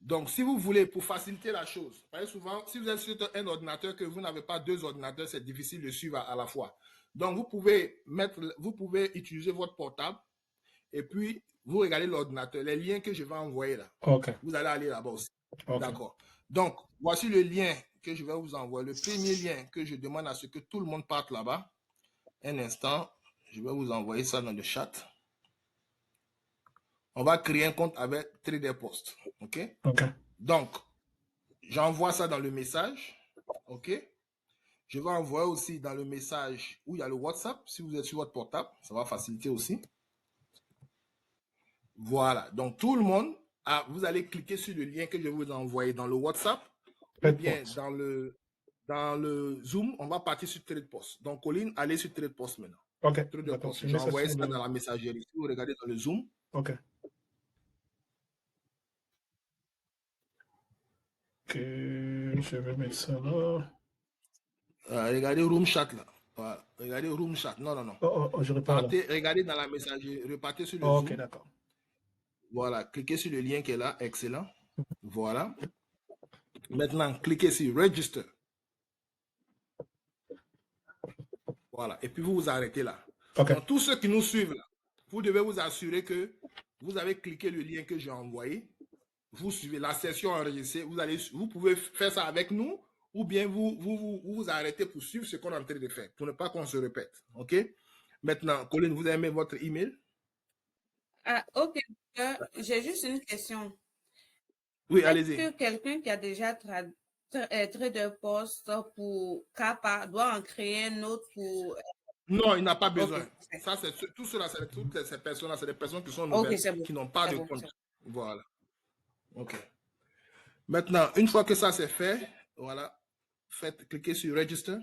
Donc, si vous voulez, pour faciliter la chose, parce que souvent, si vous êtes sur un ordinateur que vous n'avez pas deux ordinateurs, c'est difficile de suivre à la fois. Donc, vous pouvez utiliser votre portable et puis vous regardez l'ordinateur, les liens que je vais envoyer là. OK. Vous allez aller là-bas aussi. OK. D'accord. Donc, voici le lien que je vais vous envoyer. Le premier lien que je demande à ce que tout le monde parte là-bas. Un instant, je vais vous envoyer ça dans le chat. On va créer un compte avec TraderPost. OK? OK. Donc, j'envoie ça dans le message. OK? Je vais envoyer aussi dans le message où il y a le WhatsApp. Si vous êtes sur votre portable, ça va faciliter aussi. Voilà. Donc, tout le monde, vous allez cliquer sur le lien que je vais vous envoyer dans le WhatsApp ou bien dans le Zoom. On va partir sur TradePost. Donc, Colline, allez sur TradePost maintenant. OK. TradePost. J'ai envoyé ça dans la messagerie. Si vous regardez dans le Zoom. OK. OK. Je vais mettre ça là. Regardez Room Chat là. Voilà. Regardez Room Chat. Non, non, non. Je repars là. Regardez dans la messagerie. Repartez sur le Zoom. OK, d'accord. Voilà. Cliquez sur le lien qui est là. Excellent. Voilà. Maintenant, cliquez sur Register. Voilà. Et puis, vous vous arrêtez là. Okay. Donc, tous ceux qui nous suivent là, vous devez vous assurer que vous avez cliqué le lien que j'ai envoyé. Vous suivez la session enregistrée. Vous pouvez faire ça avec nous ou bien vous arrêtez pour suivre ce qu'on est en train de faire, pour ne pas qu'on se répète. OK? Maintenant, Colline, vous avez mis votre email? Ah, OK. J'ai juste une question. Oui, allez-y. Est-ce que quelqu'un qui a déjà TraderPost pour Kappa doit en créer un autre pour... Non, il n'a pas besoin. Okay. Ça, c'est tout cela, c'est toutes ces personnes-là, c'est des personnes qui sont nouvelles, okay, qui n'ont pas de compte. Voilà. OK. Maintenant, une fois que ça c'est fait, voilà, cliquez sur Register.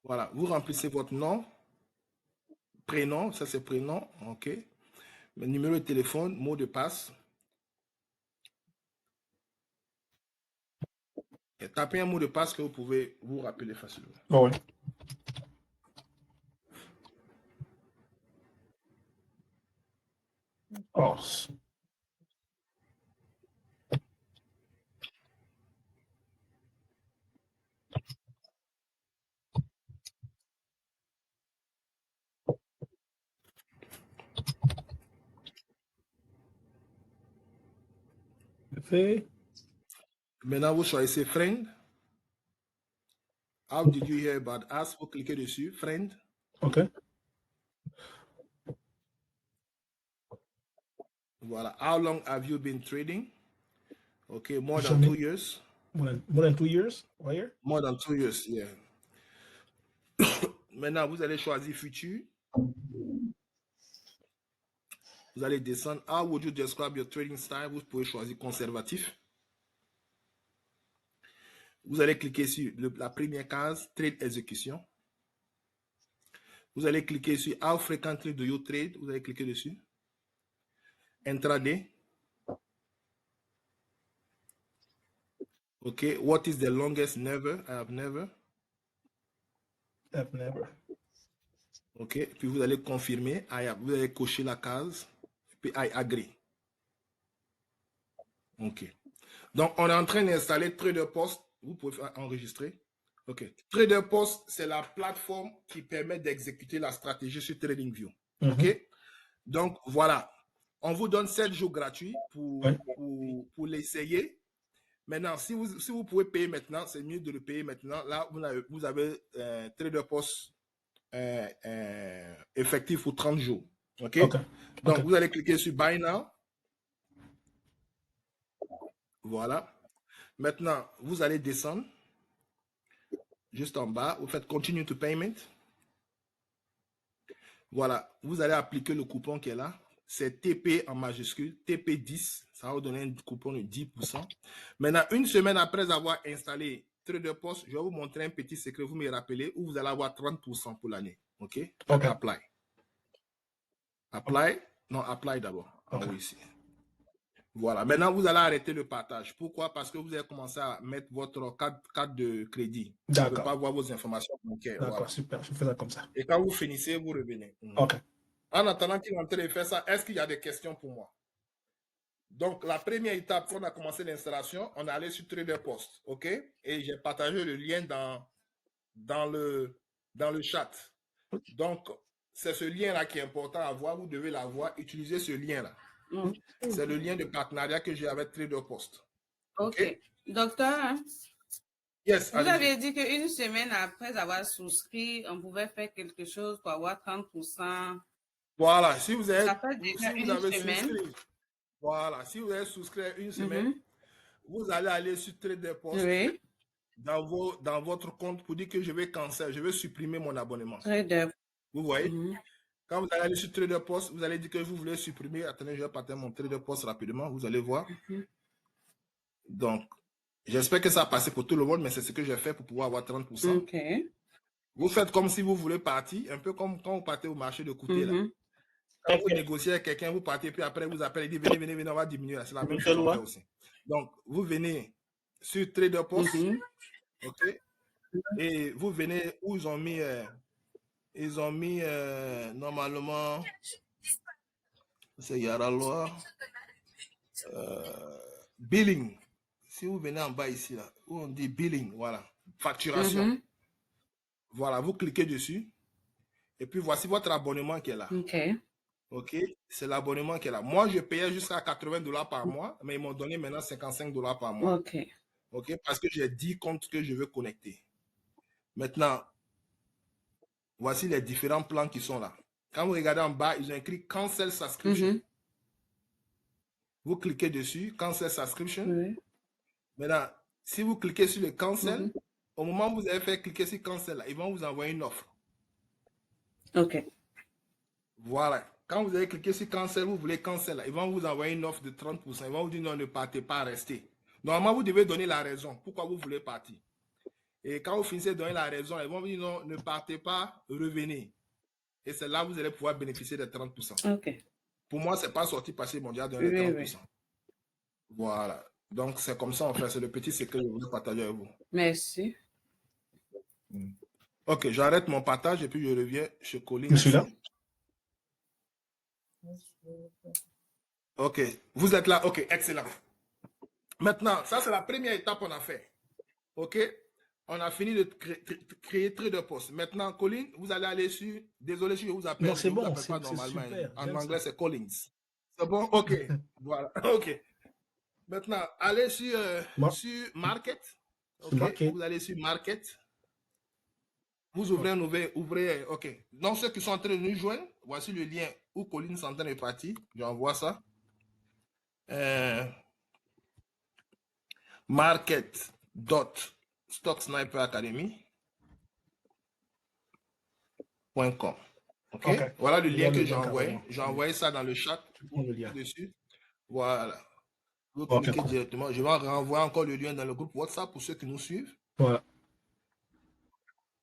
Voilà, vous remplissez votre nom, prénom, ça c'est prénom, OK. Le numéro de téléphone, mot de passe. Et tapez un mot de passe que vous pouvez vous rappeler facilement. Oh oui. Horse. Fait. Maintenant, vous choisissez Friend. How did you hear about us? Vous cliquez dessus, Friend. OK. Voilà. How long have you been trading? Okay, more than 2 years. More than 2 years? 1 year? More than 2 years, yeah. Maintenant, vous allez choisir Futur. Vous allez descendre. How would you describe your trading style? Vous pouvez choisir conservatif. Vous allez cliquer sur la première case, Trade Execution. Vous allez cliquer sur How frequently do you trade? Vous allez cliquer dessus. Intraday. OK. What is the longest? Never. I have never. I've never. OK. Puis vous allez confirmer. Vous allez cocher la case. Puis I agree. OK. Donc, on est en train d'installer TraderPost. Vous pouvez enregistrer. OK. TraderPost, c'est la plateforme qui permet d'exécuter la stratégie sur TradingView. OK. Donc, voilà. On vous donne 7 jours gratuits pour l'essayer. Maintenant, si vous pouvez payer maintenant, c'est mieux de le payer maintenant. Là, vous avez TraderPost effectif pour 30 jours. OK? Donc, vous allez cliquer sur Buy Now. Voilà. Maintenant, vous allez descendre. Juste en bas, vous faites Continue to Payment. Voilà. Vous allez appliquer le coupon qui est là. C'est TP en majuscule, TP10. Ça va vous donner un coupon de 10%. Maintenant, une semaine après avoir installé TraderPost, je vais vous montrer un petit secret, vous me rappelez, où vous allez avoir 30% pour l'année. OK? Apply. Apply. Non, Apply d'abord. En haut ici. Voilà. Maintenant, vous allez arrêter le partage. Pourquoi? Parce que vous allez commencer à mettre votre carte de crédit. Vous ne pouvez pas voir vos informations bancaires. D'accord, voilà. super. Je fais ça comme ça. Et quand vous finissez, vous revenez. OK. En attendant qu'il est en train de faire ça, est-ce qu'il y a des questions pour moi? Donc, la première étape, quand on a commencé l'installation, on est allé sur TraderPost, OK? Et j'ai partagé le lien dans le chat. Donc, c'est ce lien-là qui est important à voir. Vous devez l'avoir. Utilisez ce lien-là. C'est le lien de partenariat que j'ai avec TraderPost. OK. Docteur, yes, vous avez dit qu'une semaine après avoir souscrit, on pouvait faire quelque chose pour avoir 30%. Voilà. Si vous avez, Ça fait déjà une semaine. souscrit, voilà. Si vous avez souscrit une semaine, vous allez aller sur TraderPost. Oui. Dans votre compte pour dire que je vais cancel, je vais supprimer mon abonnement. Trader. Vous voyez? Quand vous allez aller sur TraderPost, vous allez dire que vous voulez supprimer. Attendez, je vais partager mon TraderPost rapidement. Vous allez voir. Donc, j'espère que ça a passé pour tout le monde, mais c'est ce que j'ai fait pour pouvoir avoir 30%. OK. Vous faites comme si vous voulez partir, un peu comme quand vous partez au marché de côté là. Quand vous négociez avec quelqu'un, vous partez, puis après vous appelez, il dit venez, on va diminuer. C'est la même chose qu'on fait aussi. Donc, vous venez sur TraderPost, OK? Et vous venez où ils ont mis normalement, c'est Yaraloa, billing. Si vous venez en bas ici, là, où on dit billing, voilà, facturation. Voilà, vous cliquez dessus. Et puis voici votre abonnement qui est là. OK. OK, c'est l'abonnement qui est là. Moi, je payais jusqu'à $80 par mois, mais ils m'ont donné maintenant $55 par mois. OK. OK, parce que j'ai 10 comptes que je veux connecter. Maintenant, voici les différents plans qui sont là. Quand vous regardez en bas, ils ont écrit Cancel Subscription. Vous cliquez dessus, Cancel Subscription. Maintenant, si vous cliquez sur le Cancel, au moment où vous avez fait cliquer sur Cancel, là, ils vont vous envoyer une offre. OK. Voilà. Quand vous avez cliqué sur Cancel, vous voulez Cancel, là, ils vont vous envoyer une offre de 30%. Ils vont vous dire non, ne partez pas, restez. Normalement, vous devez donner la raison. Pourquoi vous voulez partir? Et quand vous finissez de donner la raison, ils vont vous dire non, ne partez pas, revenez. Et c'est là que vous allez pouvoir bénéficier des 30%. OK. Pour moi, ce n'est pas sorti parce qu'ils m'ont déjà donné les 30%. Voilà. Donc, c'est comme ça, en fait. C'est le petit secret que je voulais partager avec vous. Merci. OK, j'arrête mon partage et puis je reviens chez Colin. Je suis là. OK, vous êtes là. OK, excellent. Maintenant, ça, c'est la première étape qu'on a fait. OK, on a fini de créer TraderPost. Maintenant, Colin, vous allez aller sur... Désolé si je vous appelle. Non, c'est bon, vous appelle pas c'est normalement. super. En anglais, c'est Collins. C'est bon? OK. Voilà. OK. Maintenant, allez sur Market. OK. Vous allez sur Market. Vous ouvrez un ouvrez. OK. Donc, ceux qui sont en train de nous joindre, voici le lien où Colin s'entend de partir. J'envoie ça. market.stocksniperacademy.com. OK. Voilà le lien que j'ai envoyé. J'ai envoyé ça dans le chat. Dessus. Voilà. Vous cliquez directement. Je vais renvoyer encore le lien dans le groupe WhatsApp pour ceux qui nous suivent. Voilà.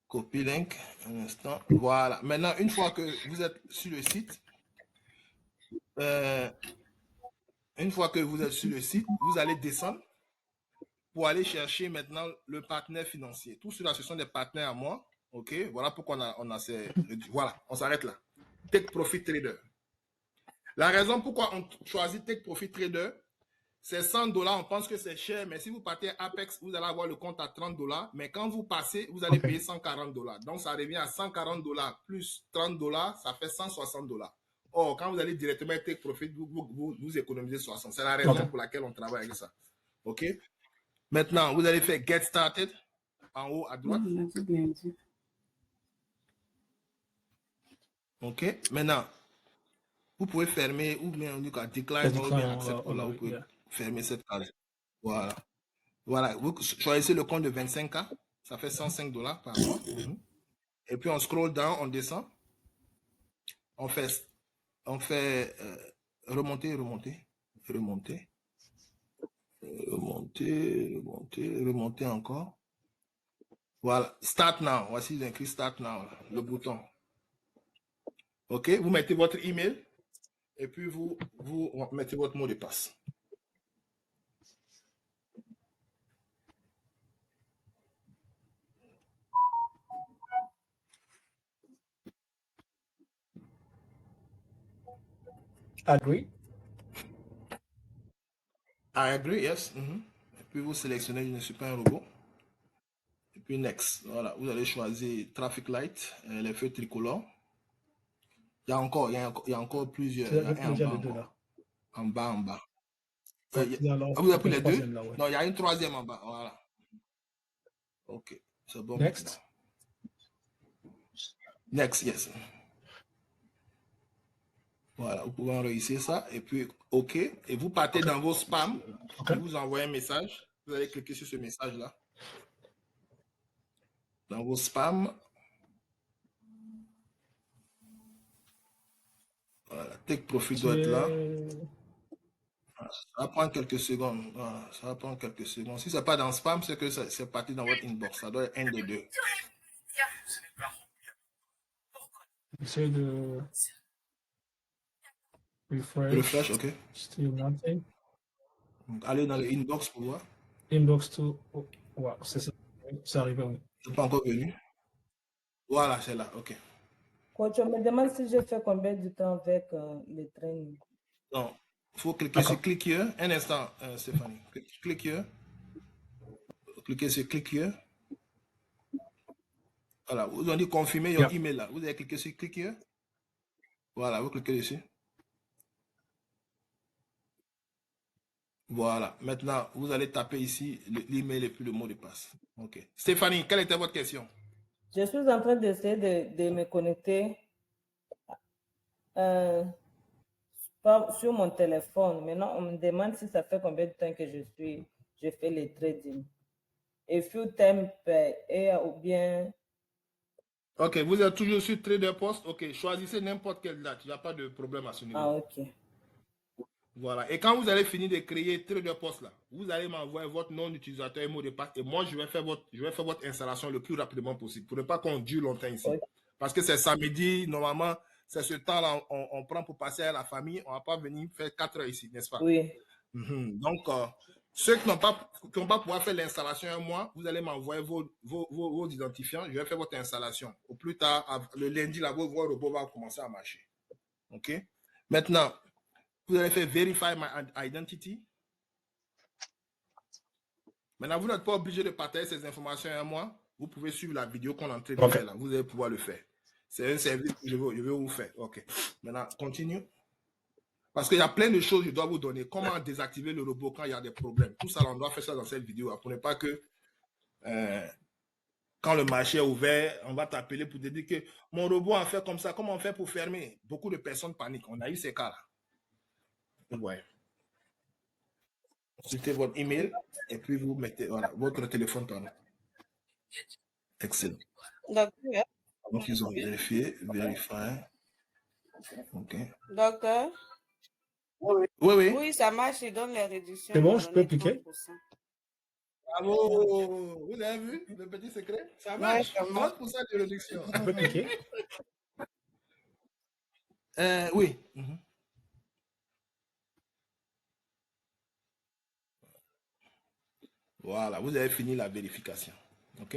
Copy link. Un instant. Voilà. Maintenant, une fois que vous êtes sur le site, vous allez descendre pour aller chercher maintenant le partenaire financier. Tout cela, ce sont des partenaires à moi. OK. Voilà pourquoi on a ces... Voilà. On s'arrête là. Take Profit Trader. La raison pourquoi on choisit Take Profit Trader, c'est $100. On pense que c'est cher, mais si vous partez Apex, vous allez avoir le compte à $30. Mais quand vous passez, vous allez payer $140. Donc, ça revient à $140 plus $30, ça fait $160. Or, quand vous allez directement Take Profit, vous économisez 60. C'est la raison pour laquelle on travaille avec ça. OK? Maintenant, vous allez faire Get Started en haut à droite. OK? Maintenant, vous pouvez fermer ou bien on dit quoi, decline ou bien accept. Vous pouvez fermer cette case. Voilà. Voilà. Vous choisissez le compte de 25K. Ça fait $105 par mois. Et puis on scroll down, on descend. On fait remonter encore. Voilà. Start now. Voici l'inclus Start now. Le bouton. OK. Vous mettez votre email. Et puis vous mettez votre mot de passe. Agree. I agree, yes. Et puis vous sélectionnez je ne suis pas un robot. Et puis next. Voilà, vous allez choisir traffic light, les feux tricolores. Il y a encore plusieurs. Il y a un en bas encore. En bas. Vous avez pris les deux? Là, ouais. Non, il y a une troisième en bas. Voilà. Ok, c'est bon. Next. Next, yes. Voilà, vous pouvez enregistrer ça. Et puis, OK. Et vous partez dans vos spams. Okay. Il vous envoie un message. Vous allez cliquer sur ce message-là. Dans vos spams. Voilà, Take Profit doit être là. Voilà, ça va prendre quelques secondes. Voilà, ça va prendre quelques secondes. Si ce n'est pas dans spam, c'est que c'est parti dans votre inbox. Ça doit être un des deux. Essayez de refresh, OK. Still nothing. Donc, allez dans le inbox pour voir. Inbox to... Oh, wow, c'est arrivé, oui. C'est pas encore venu. Voilà, c'est là, OK. Coach, on me demande si je fais combien de temps avec les trainings. Non, il faut cliquer sur Click Here. Un instant, Stéphanie. Click Here. Cliquez sur Click Here. Voilà, vous avez dit confirmer your email là. Vous avez cliqué sur Click Here. Voilà, vous cliquez dessus. Voilà, maintenant, vous allez taper ici l'email et puis le mot de passe. OK. Stéphanie, quelle était votre question? Je suis en train d'essayer de me connecter sur mon téléphone. Maintenant, on me demande si ça fait combien de temps que je fais les trading. Et few time ou bien... OK, vous êtes toujours sur Trader Post. OK, choisissez n'importe quelle date. Il n'y a pas de problème à ce niveau. Ah, OK. Voilà. Et quand vous allez finir de créer Trader Post là, vous allez m'envoyer votre nom d'utilisateur et mot de passe. Et moi, je vais faire votre installation le plus rapidement possible pour ne pas qu'on dure longtemps ici. Okay. Parce que c'est samedi, normalement, c'est ce temps-là on prend pour passer à la famille. On ne va pas venir faire 4 heures ici, n'est-ce pas? Oui. Donc, ceux qui n'ont pas pouvoir faire l'installation un mois, vous allez m'envoyer vos identifiants. Je vais faire votre installation. Au plus tard, le lundi, là, votre robot va commencer à marcher. OK? Maintenant, vous allez faire Verify my identity. Maintenant, vous n'êtes pas obligé de partager ces informations à moi. Vous pouvez suivre la vidéo qu'on est en train de faire là. Vous allez pouvoir le faire. C'est un service que je vais vous faire. OK. Maintenant, continue. Parce qu'il y a plein de choses que je dois vous donner. Comment désactiver le robot quand il y a des problèmes. Tout ça, on doit faire ça dans cette vidéo. Pour ne pas que quand le marché est ouvert, on va t'appeler pour te dire que mon robot a fait comme ça. Comment on fait pour fermer? Beaucoup de personnes paniquent. On a eu ces cas-là. Ouais. C'était votre email et puis vous mettez voilà, votre téléphone par là. Excellent. Docteur. Donc ils ont vérifié, vérifié. OK. Docteur. Oui. Oui, ça marche, il donne les réductions. C'est bon, je peux cliquer? Bravo! Vous avez vu le petit secret? Ça marche. Ouais, 30% de réduction. Je peux cliquer? Oui. Voilà, vous avez fini la vérification. OK?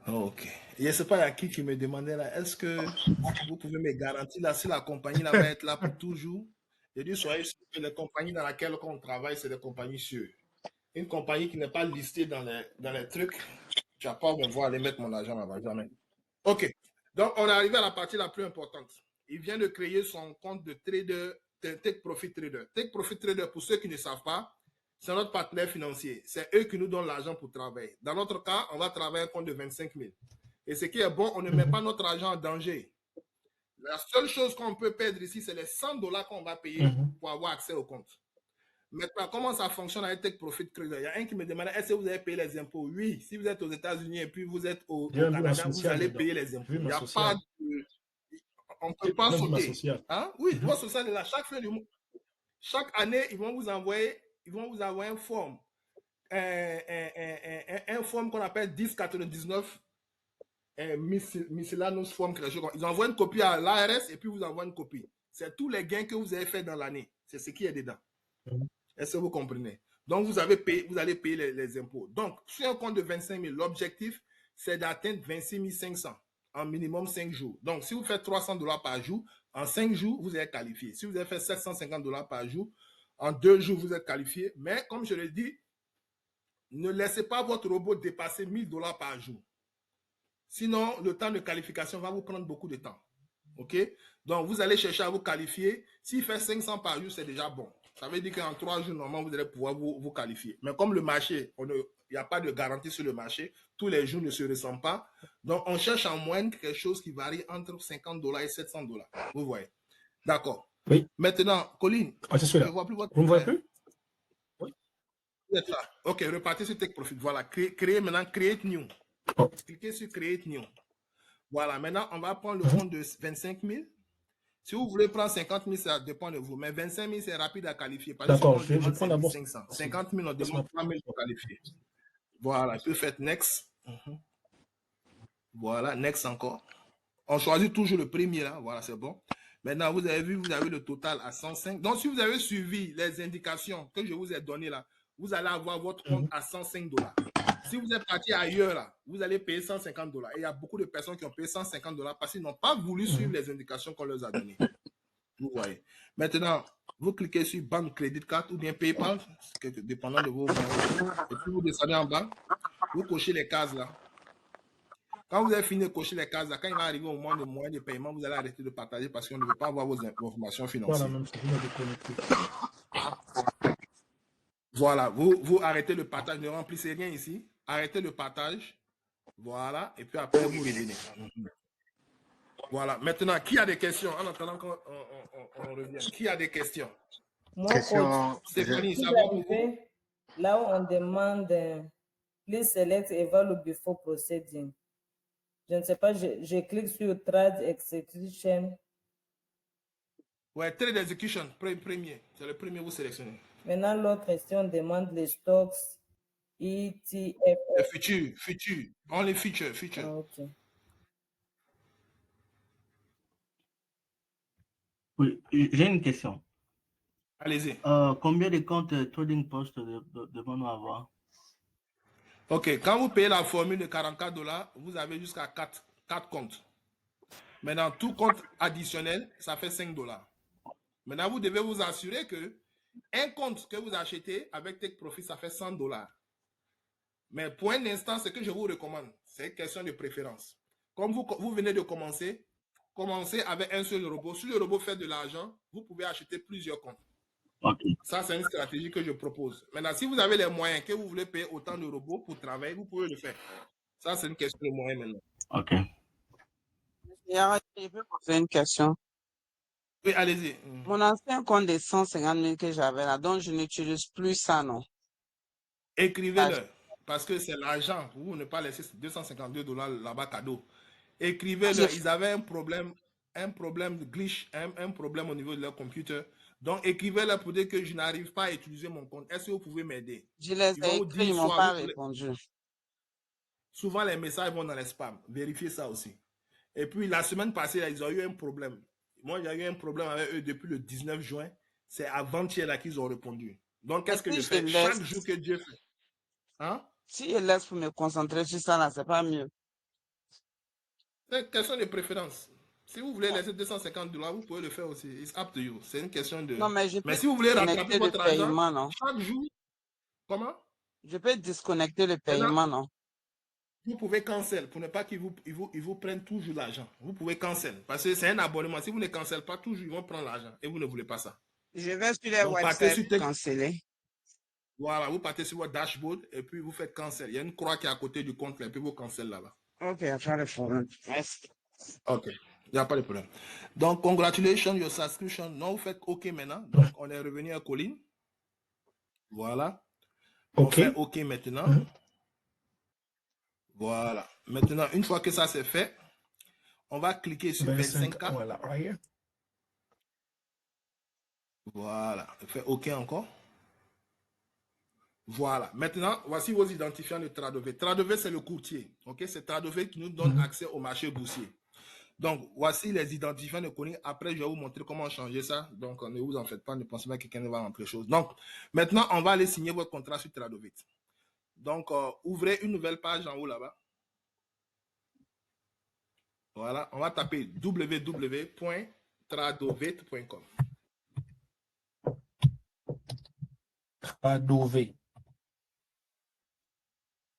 OK. Et je ne sais pas à qui me demandait là, est-ce que vous pouvez me garantir là, si la compagnie là, va être là pour toujours? Je dis, soyez sûr que les compagnies dans lesquelles on travaille, c'est des compagnies sûres. Une compagnie qui n'est pas listée dans les trucs, tu vas pas me voir aller mettre mon argent là-bas, jamais. OK. Donc, on est arrivé à la partie la plus importante. Il vient de créer son compte de trader, Take Profit Trader. Take Profit Trader, pour ceux qui ne savent pas, c'est notre partenaire financier. C'est eux qui nous donnent l'argent pour travailler. Dans notre cas, on va travailler un compte de 25 000. Et ce qui est bon, on ne met pas notre argent en danger. La seule chose qu'on peut perdre ici, c'est les $100 qu'on va payer pour avoir accès au compte. Maintenant, comment ça fonctionne avec Take Profit Trader? Il y a un qui me demandait, est-ce que vous avez payé les impôts? Oui, si vous êtes aux États-Unis et puis vous êtes au Canada, vous allez payer les impôts. Il n'y a pas de... On ne peut pas sauter. Hein? Oui, votre social est là. Chaque année, ils vont vous envoyer un forme. Un forme qu'on appelle 1099 miscellaneous form. Ils envoient une copie à l'ARS et puis vous envoient une copie. C'est tous les gains que vous avez fait dans l'année. C'est ce qui est dedans. Est-ce que vous comprenez? Donc, vous allez payer les impôts. Donc, sur un compte de 25 000, l'objectif, c'est d'atteindre 26 500 en minimum 5 jours. Donc, si vous faites $300 par jour, En 5 jours, vous êtes qualifié. Si vous avez fait 750 $ par jour, en 2 jours, vous êtes qualifié. Mais comme je l'ai dit, ne laissez pas votre robot dépasser 1000 $ par jour. Sinon, le temps de qualification va vous prendre beaucoup de temps. OK? Donc, vous allez chercher à vous qualifier. S'il fait 500 par jour, c'est déjà bon. Ça veut dire qu'en 3 jours, normalement, vous allez pouvoir vous qualifier. Mais comme le marché, il n'y a pas de garantie sur le marché, tous les jours ne se ressemblent pas. Donc, on cherche en moyenne quelque chose qui varie entre 50 $ et 700 $. Vous voyez? D'accord. Oui. Maintenant, Colline, Ah, c'est je celui-là. ne vois plus votre... Vous ne me voyez plus? Oui. Vous êtes là. OK, repartez sur Tech Profit. Voilà. Créez maintenant Create New. Oh. Cliquez sur Create New. Voilà. Maintenant, on va prendre le compte de 25 000. Si vous voulez prendre 50 000, ça dépend de vous. Mais 25 000, c'est rapide à qualifier. D'accord, je prends d'abord 500. 50 000, on demande 3 000 pour qualifier. Voilà, puis faites Next. Voilà, Next encore. On choisit toujours le premier là. Voilà, c'est bon. Maintenant, vous avez vu, vous avez le total à 105. Donc, si vous avez suivi les indications que je vous ai données là, vous allez avoir votre compte à 105 $. Si vous êtes parti ailleurs là, vous allez payer 150 $. Et il y a beaucoup de personnes qui ont payé 150 $ parce qu'ils n'ont pas voulu suivre les indications qu'on leur a données. Vous voyez. Maintenant, vous cliquez sur Banque Crédit Card ou bien PayPal, dépendant de vos moyens. Et puis vous descendez en bas, vous cochez les cases là. Quand vous avez fini de cocher les cases là, quand il va arriver au moment de moyen de paiement, vous allez arrêter de partager parce qu'on ne veut pas avoir vos informations financières. Voilà, même ça, vous déconnecté. Voilà, vous arrêtez le partage, ne remplissez rien ici. Arrêtez le partage. Voilà, et puis après vous revenez. Voilà, maintenant, qui a des questions? En attendant qu'on revienne, qui a des questions? Moi, Question. Stéphanie, si ça va pour vous? j'arrivais là où on demande please select evaluate before proceeding. Je ne sais pas, je clique sur Trade Execution. Ouais, Trade Execution, premier. C'est le premier que vous sélectionnez. Maintenant, l'autre question demande les stocks ETF. Future. Only future. Ah, ok. Oui, j'ai une question. Allez-y. Combien de comptes Trading Post devons-nous avoir? Ok, quand vous payez la formule de 44 $, vous avez jusqu'à 4 comptes. Maintenant, tout compte additionnel, ça fait 5 $. Maintenant, vous devez vous assurer que un compte que vous achetez avec Tech Profit, ça fait 100 $. Mais pour un instant, ce que je vous recommande, c'est une question de préférence. Comme vous venez de commencer, commencez avec un seul robot. Si le robot fait de l'argent, vous pouvez acheter plusieurs comptes. Okay. Ça, c'est une stratégie que je propose. Maintenant, si vous avez les moyens, que vous voulez payer autant de robots pour travailler, vous pouvez le faire. Ça, c'est une question de moyens maintenant. OK. Je peux poser une question. Oui, allez-y. Mon ancien compte de 150 000 que j'avais là, donc je n'utilise plus ça, non? Écrivez-le, parce que c'est l'argent. Vous ne pas laisser 252 $ là-bas cadeau. Écrivez-le. Ils avaient un problème de glitch, un problème au niveau de leur computer. Donc, écrivez-le pour dire que je n'arrive pas à utiliser mon compte. Est-ce que vous pouvez m'aider? Je les ai écrits, ils ne m'ont pas répondu. Souvent, les messages vont dans les spams. Vérifiez ça aussi. Et puis, la semaine passée, là, ils ont eu un problème. Moi, j'ai eu un problème avec eux depuis le 19 juin. C'est avant-hier là qu'ils ont répondu. Donc, qu'est-ce que je fais? Chaque jour que Dieu fait. Hein? Si je laisse pour me concentrer sur ça, là, c'est pas mieux. C'est une question de préférence. Si vous voulez laisser 250 $, vous pouvez le faire aussi. It's up to you. C'est une question de... Non, mais je peux si vous voulez rattraper votre paiement, argent, non? chaque jour... Comment? Je peux disconnecter le paiement, non? Vous pouvez cancel pour ne pas qu'ils vous prennent toujours l'argent. Vous pouvez cancel parce que c'est un abonnement. Si vous ne cancellez pas toujours, ils vont prendre l'argent et vous ne voulez pas ça. Je vais sur les websites canceller. Voilà, vous partez sur votre dashboard et puis vous faites cancel. Il y a une croix qui est à côté du compte et puis vous cancel là-bas. Ok, il n'y a pas de problème. Merci. Ok, il n'y a pas de problème. Donc, congratulations, your subscription. Non, vous faites OK maintenant. Donc, on est revenu à Colline. Voilà. On fait OK maintenant. Voilà. Maintenant, une fois que ça c'est fait, on va cliquer sur 25K. Voilà, right here. Voilà. On fait OK encore. Voilà. Maintenant, voici vos identifiants de Tradove. Tradove, c'est le courtier. Ok, c'est Tradove qui nous donne accès au marché boursier. Donc, voici les identifiants de Colline. Après, je vais vous montrer comment changer ça. Donc, ne vous en faites pas. Ne pensez pas que quelqu'un ne va rentrer chose. Donc, maintenant, on va aller signer votre contrat sur Tradove. Donc, ouvrez une nouvelle page en haut là-bas. Voilà. On va taper www.tradovate.com. tradovet.com. Tradové.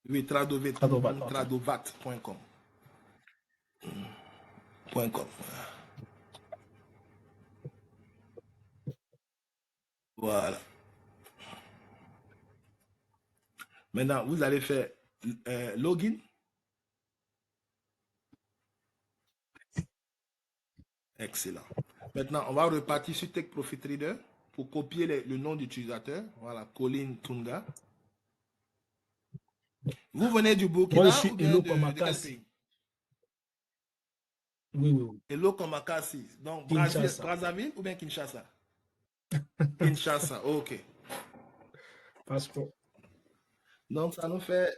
Oui, tradovet. Tradovat, ok. Tradovat.com. .com. Voilà. Maintenant, vous allez faire login. Excellent. Maintenant, on va repartir sur Tech Profit Reader pour copier le nom d'utilisateur. Voilà, Colin Tunga. Vous venez du Burkina Moi, je suis ou bien Hello de quel Komakasi. pays? Oui, oui, oui. Hello Komakasi. Donc, Kinshasa. Brazzaville ou bien Kinshasa? Kinshasa, ok. Passeport. Donc, ça nous fait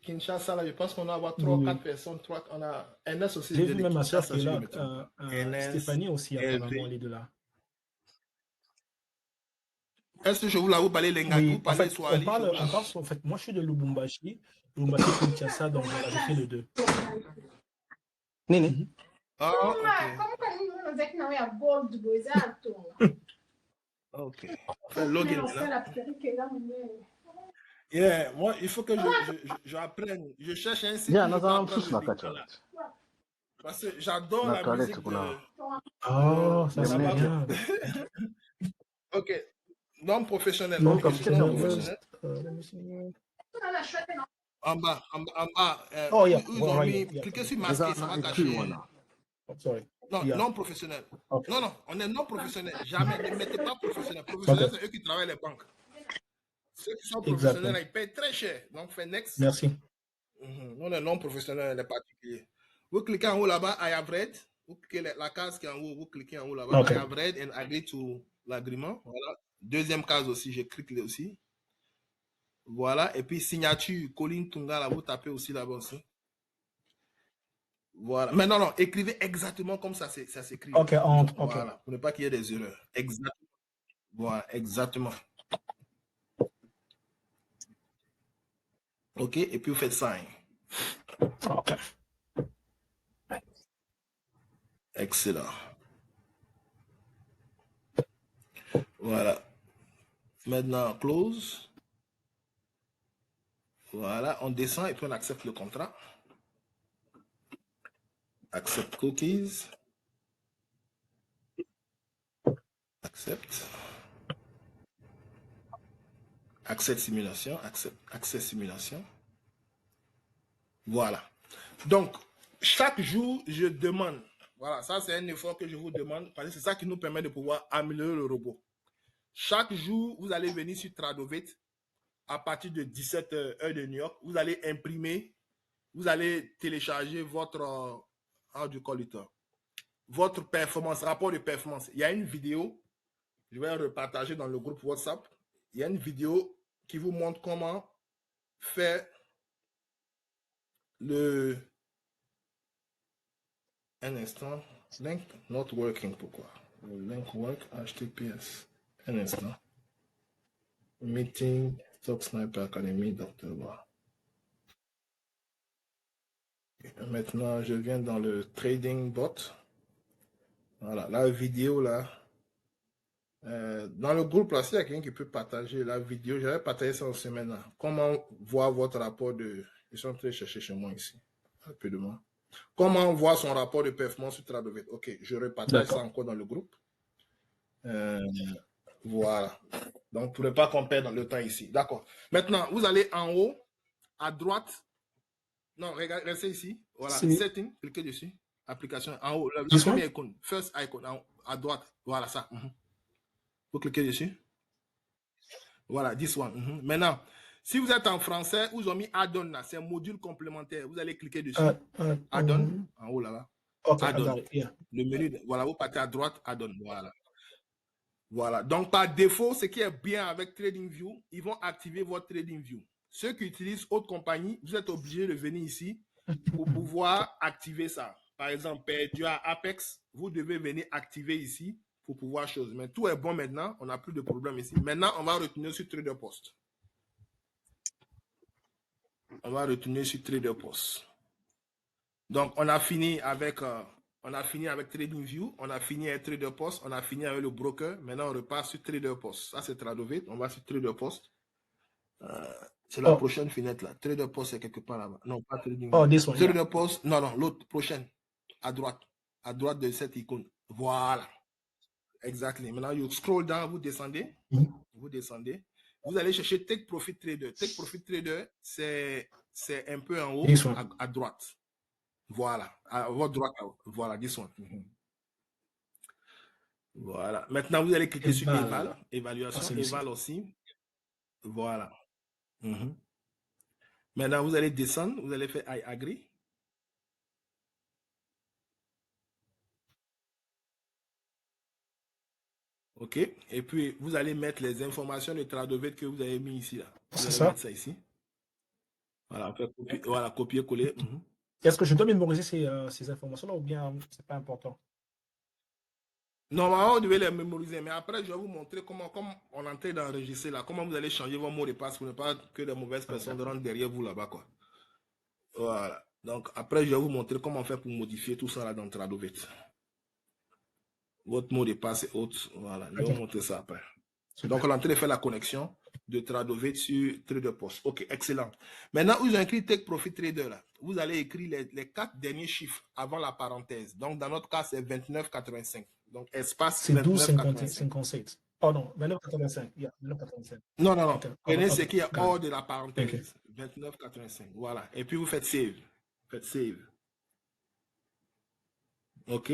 Kinshasa, là, je pense qu'on va avoir 3 ou 4 personnes. On a NS aussi. J'ai vu même ma soeur Kinshasa, qui est si je là. me trompe pas. Stéphanie aussi, apparemment, elle est de là. Est-ce que je vous l'avoue parler Lengaki, Oui, vous en parlez fait, Swahili? en fait, moi, je suis de Lubumbashi. Lubumbashi, Kinshasa, donc voilà, je fais les deux. Nini? Ah, ok. Ok. Enfin, login, là. Yeah, moi, il faut que je apprenne. Je cherche un site où je peux apprendre le Lingala, là. Parce que j'adore la musique de... Oh, ça c'est là-bas, bien. Ok. Non professionnel. Non Ok, je suis non professionnel. professionnel. En bas, en bas. Oh, yeah. Ils ont mis... Yeah. Cliquez sur masquer, ça va cacher. Oh, sorry. Non, Yeah. non professionnel. Okay. Non, on est non professionnel. Jamais. Ne mettez pas professionnel. Professionnel, Okay. c'est eux qui travaillent les banques. Ceux qui sont Exactement. professionnels, là, ils payent très cher. Donc, fait next. Merci. Nous, on est non professionnel, les particuliers. Vous cliquez en haut là-bas, I have read. Vous cliquez la case qui est en haut, vous cliquez en haut là-bas. Okay. I have read and agree to l'agreement. Voilà. Deuxième case aussi, je clique là aussi. Voilà. Et puis signature, Colin Tunga, là, vous tapez aussi là-bas aussi. Voilà. Mais non, écrivez exactement comme ça s'écrit. Ok, voilà. Pour ne pas qu'il y ait des erreurs. Exactement. Voilà, exactement. Ok, et puis vous faites sign. Ok. Excellent. Voilà. Maintenant, close. Voilà, on descend et puis on accepte le contrat. Accept cookies. Accept. Accept simulation. Accept simulation. Voilà. Donc, chaque jour, je demande. Voilà, ça c'est un effort que je vous demande parce que c'est ça qui nous permet de pouvoir améliorer le robot. Chaque jour, vous allez venir sur Tradovet à partir de 17h heure de New York. Vous allez imprimer, vous allez télécharger votre votre performance, rapport de performance. Il y a une vidéo, je vais repartager dans le groupe WhatsApp. Il y a une vidéo qui vous montre comment faire un instant. Link not working, pourquoi? Link work, HTTPS. Un instant. Meeting, Stock Sniper Academy, Dr. Bar. Maintenant, je viens dans le Trading Bot. Voilà, la vidéo là. Dans le groupe là, s'il y a quelqu'un qui peut partager la vidéo, j'avais partagé ça en semaine là. Comment voir votre rapport de... Ils sont en train de chercher chez moi ici. Un peu de moi. Comment voir son rapport de performance sur Tradovet? Ok, je repartage ça encore dans le groupe. Voilà. Donc, pour ne pas qu'on perde le temps ici. D'accord. Maintenant, vous allez en haut, à droite. Non, regardez, restez ici. Voilà. Setting, cliquez dessus. Application, en haut. La première icône. First icon, en haut, à droite. Voilà ça. Vous cliquez dessus. Voilà, this one. Maintenant, si vous êtes en français, vous avez mis add-on là. C'est un module complémentaire. Vous allez cliquer dessus. Add-on, en haut là-bas. Okay, add-on. Yeah. Le menu, voilà, vous partez à droite, add-on. Voilà. Voilà. Donc, par défaut, ce qui est bien avec TradingView, ils vont activer votre TradingView. Ceux qui utilisent autre compagnie, vous êtes obligés de venir ici pour pouvoir activer ça. Par exemple, perdu à Apex, vous devez venir activer ici pour pouvoir chose. Mais tout est bon maintenant, on n'a plus de problème ici. Maintenant, on va retourner sur TraderPost. On va retourner sur TraderPost. Donc, on a fini avec on a fini avec TradingView, on a fini avec TraderPost, on a fini avec le broker. Maintenant, on repart sur TraderPost. Ça, c'est Tradovate. On va sur TraderPost. C'est la prochaine fenêtre là. TraderPost, c'est quelque part là-bas. Non, pas TradingView. Oh, this one. TraderPost, non, l'autre, prochaine. À droite. À droite de cette icône. Voilà. Exactement. Maintenant, you scroll down, vous descendez. Vous descendez. Vous allez chercher Take Profit Trader. Take Profit Trader, c'est un peu en haut, à droite. Voilà. À votre droite, voilà, this one. Voilà. Maintenant, vous allez cliquer sur Eval. Évaluation. Eval aussi. Voilà. Maintenant, vous allez descendre. Vous allez faire I agree. OK. Et puis, vous allez mettre les informations de Tradovate que vous avez mis ici. Là. Vous allez mettre ça ici. Voilà, voilà, copier-coller. Est-ce que je dois mémoriser ces informations-là ou bien c'est pas important? Normalement, vous devez les mémoriser, mais après, je vais vous montrer comment on est en train d'enregistrer là, comment vous allez changer vos mots de passe pour ne pas que les mauvaises personnes rentrent derrière vous là-bas, quoi. Voilà. Donc, après, je vais vous montrer comment on fait pour modifier tout ça là dans Tradovate. Votre mot de passe et autres. Voilà. Je vais vous montrer ça après. Donc, on est en train de faire la connexion de Tradovate sur TraderPost. OK, excellent. Maintenant, vous avez écrit Take Profit Trader là. Vous allez écrire les 4 derniers chiffres avant la parenthèse. Donc, dans notre cas, c'est 29,85. Donc, espace c'est 12,57. Oh non, 29,85. Yeah, 29,85. Non. Okay. Prenez ce qui est hors de la parenthèse. 29,85. Voilà. Et puis, vous faites Save. Faites Save. OK.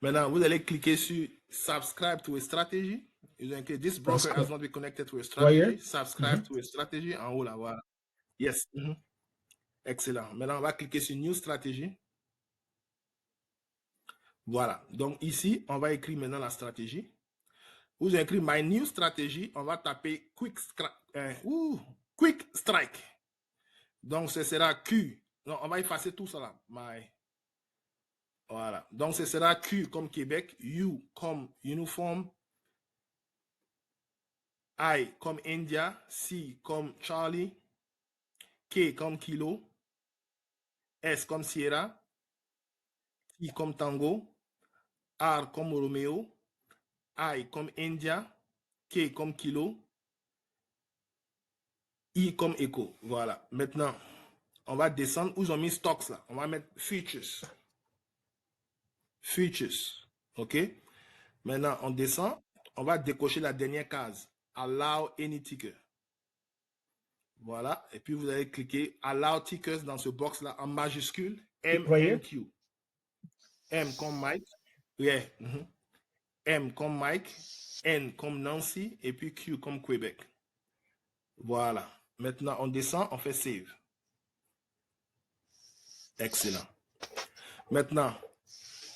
Maintenant, vous allez cliquer sur Subscribe to a Strategy. Vous avez This broker has not been connected to a strategy. Subscribe to a strategy. En haut, là, voilà. Yes. Excellent. Maintenant, on va cliquer sur New Strategy. Voilà. Donc, ici, on va écrire maintenant la stratégie. Vous avez écrit My New Strategy. On va taper Quick Strike. Donc, ce sera Q. Non, on va effacer tout ça là. Voilà. Donc, ce sera Q comme Québec, U comme Uniform, I comme India, C comme Charlie, K comme Kilo, S comme Sierra, T comme Tango, R comme Romeo, I comme India, K comme Kilo, I comme Echo. Voilà. Maintenant, on va descendre. Où ils ont mis stocks là? On va mettre Futures. Futures. OK? Maintenant, on descend. On va décocher la dernière case. Allow any ticker. Voilà. Et puis, vous allez cliquer Allow tickers dans ce box-là en majuscule. M, N, Q. M comme Mike. Yeah. M comme Mike. N comme Nancy. Et puis Q comme Québec. Voilà. Maintenant, on descend. On fait Save. Excellent. Maintenant,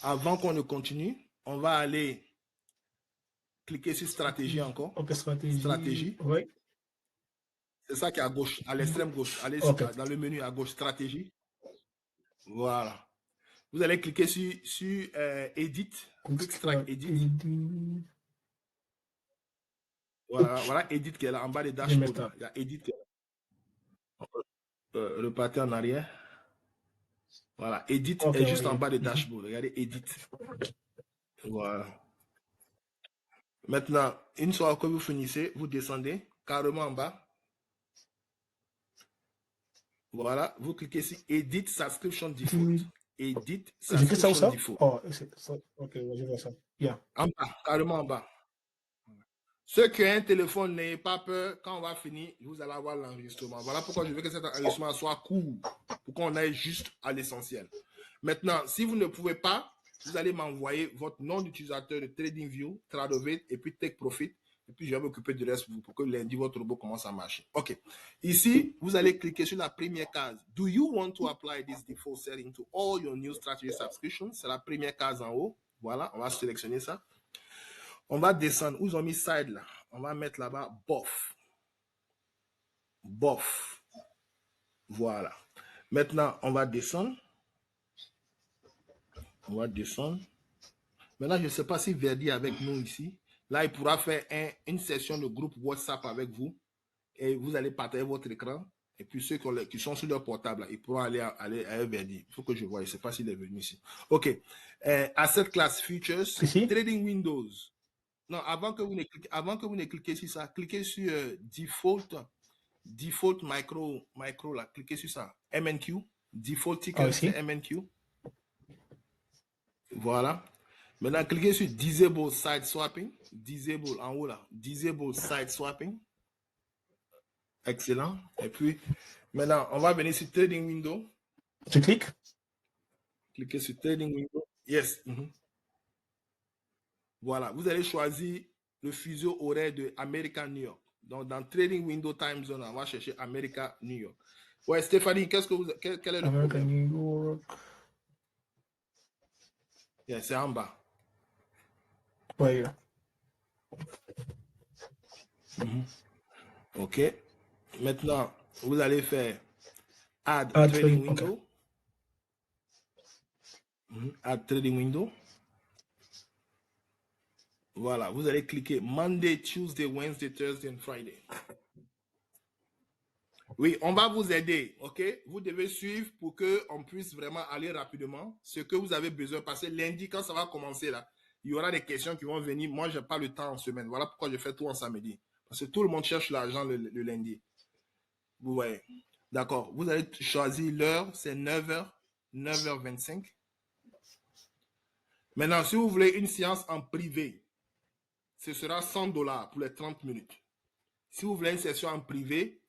avant qu'on ne continue, on va aller cliquer sur Stratégie encore. OK, stratégie. Stratégie. Oui. C'est ça qui est à gauche, à l'extrême gauche. Allez dans le menu à gauche, Stratégie. Voilà. Vous allez cliquer sur Edit, Quick Strike Edit. Voilà, Edit qui est là en bas des dashboards. Il y a Edit qui est là. Repartez en arrière. Voilà, Edit est juste en bas des dashboards. Regardez, Edit. Voilà. Maintenant, une fois que vous finissez, vous descendez carrément en bas. Voilà, vous cliquez sur Edit Subscription Default. Edit Subscription Default. Oh, OK, je vois ça. Yeah. En bas, carrément en bas. Ceux qui ont un téléphone, n'ayez pas peur. Quand on va finir, vous allez avoir l'enregistrement. Voilà pourquoi je veux que cet enregistrement soit court, pour qu'on aille juste à l'essentiel. Maintenant, si vous ne pouvez pas, vous allez m'envoyer votre nom d'utilisateur de TradingView, Tradovate et puis Take Profit. Et puis, je vais m'occuper du reste pour que lundi, votre robot commence à marcher. OK. Ici, vous allez cliquer sur la première case. Do you want to apply this default setting to all your new strategy subscriptions? C'est la première case en haut. Voilà, on va sélectionner ça. On va descendre. Où ils ont mis side là? On va mettre là-bas bof. Bof. Voilà. Maintenant, on va descendre. On va descendre. Maintenant, je ne sais pas si Verdi est avec nous ici. Là, il pourra faire une session de groupe WhatsApp avec vous. Et vous allez partager votre écran. Et puis ceux qui sont sur leur portable, là, ils pourront aller à Verdi. Il faut que je voie. Je ne sais pas s'il est venu ici. OK. Asset Class Futures, Ici? Trading Windows. Non, avant que vous ne cliquez sur ça, cliquez sur Default Micro, là. Cliquez sur ça. MNQ. Default Ticker, ici? c'est MNQ. Voilà. Maintenant, cliquez sur Disable Side Swapping. Disable en haut là. Disable Side Swapping. Excellent. Et puis, maintenant, on va venir sur Trading Window. Tu cliques? Cliquez sur Trading Window. Yes. Voilà. Vous allez choisir le fuseau horaire de America, New York. Donc, dans Trading Window Time Zone, on va chercher America, New York. Ouais, Stéphanie, quel est le American problème? New York. Yeah, c'est en bas. Ouais. OK. Maintenant, vous allez faire Add Add Trading trading, Window. Add Trading Window. Voilà, vous allez cliquer Monday, Tuesday, Wednesday, Thursday and Friday. Oui, on va vous aider, OK? Vous devez suivre pour qu'on puisse vraiment aller rapidement. Ce que vous avez besoin, parce que lundi, quand ça va commencer là, il y aura des questions qui vont venir. Moi, je n'ai pas le temps en semaine. Voilà pourquoi je fais tout en samedi. Parce que tout le monde cherche l'argent le lundi. Vous voyez. D'accord. Vous allez choisir l'heure, c'est 9h, 9h25. Maintenant, si vous voulez une séance en privé, ce sera $100 pour les 30 minutes. Si vous voulez une session en privé,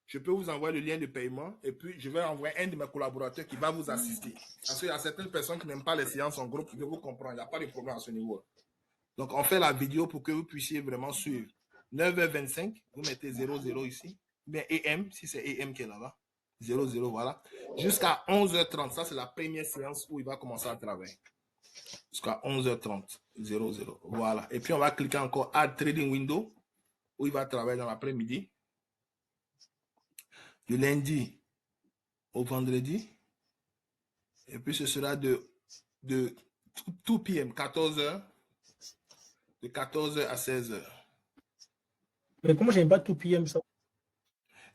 je peux vous envoyer le lien de paiement et puis je vais envoyer un de mes collaborateurs qui va vous assister. Parce qu'il y a certaines personnes qui n'aiment pas les séances en groupe, je vous comprends, il n'y a pas de problème à ce niveau. Donc, on fait la vidéo pour que vous puissiez vraiment suivre. 9h25, vous mettez 00 ici. Bien, AM, si c'est AM qui est là-bas. 00, voilà. Jusqu'à 11h30, ça c'est la première séance où il va commencer à travailler. Jusqu'à 11h30, 00. Voilà. Et puis, on va cliquer encore Add Trading Window, où il va travailler dans l'après-midi. Du lundi au vendredi. Et puis, ce sera de 2 p.m., 14h, de 14h à 16h. Mais comment j'aime pas tout PM ça?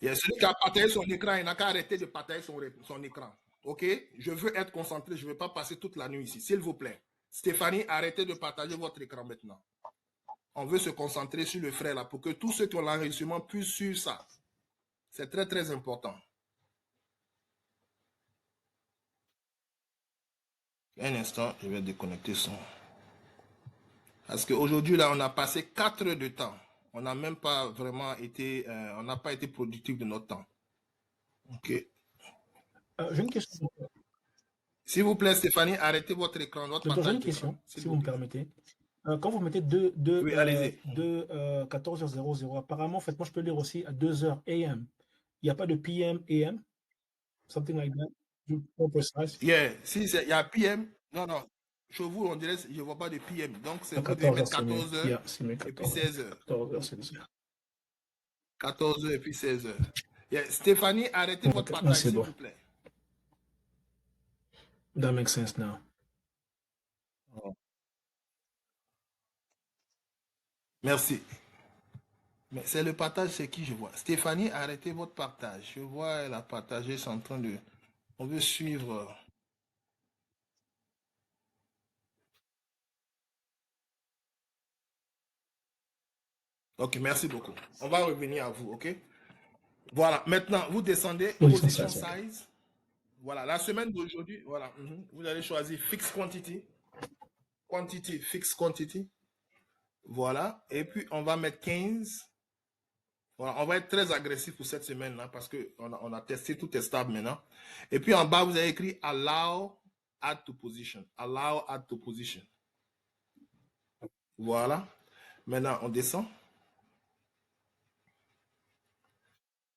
Il y a celui qui a partagé son écran, il n'a qu'à arrêter de partager son écran. OK? Je veux être concentré, je ne veux pas passer toute la nuit ici, s'il vous plaît. Stéphanie, arrêtez de partager votre écran maintenant. On veut se concentrer sur le frère là pour que tous ceux qui ont l'enregistrement puissent suivre ça. C'est très, très important. Un instant, je vais déconnecter son. Parce qu'aujourd'hui, là, on a passé 4 heures de temps. On n'a même pas vraiment été, on n'a pas été productif de notre temps. OK. J'ai une question. S'il vous plaît, Stéphanie, arrêtez votre écran. Docteur, j'ai une question, si vous me permettez. Quand vous mettez 14h00, apparemment, en fait, moi, je peux lire aussi à 2h AM. Il n'y a pas de PM, AM, something like that. Yeah, si il y a PM, non, non. Chez vous, on dirait, je ne vois pas de PM. Donc, c'est vous devez mettre 14h et puis 16h. 14h et puis 16h. Yeah. Stéphanie, arrêtez votre partage, s'il vous plaît. That makes sense now. Merci. Mais c'est le partage, c'est qui je vois. Stéphanie, arrêtez votre partage. Je vois, elle a partagé, c'est en train de... On veut suivre... Ok, merci beaucoup. On va revenir à vous, ok? Voilà, maintenant, vous descendez, position size. Voilà, la semaine d'aujourd'hui, voilà, vous allez choisir fixed quantity. Quantity, fixed quantity. Voilà, et puis on va mettre 15. Voilà, on va être très agressif pour cette semaine-là parce qu'on a testé, tout est stable maintenant. Et puis en bas, vous avez écrit Allow Add to Position. Allow Add to Position. Voilà. Maintenant, on descend.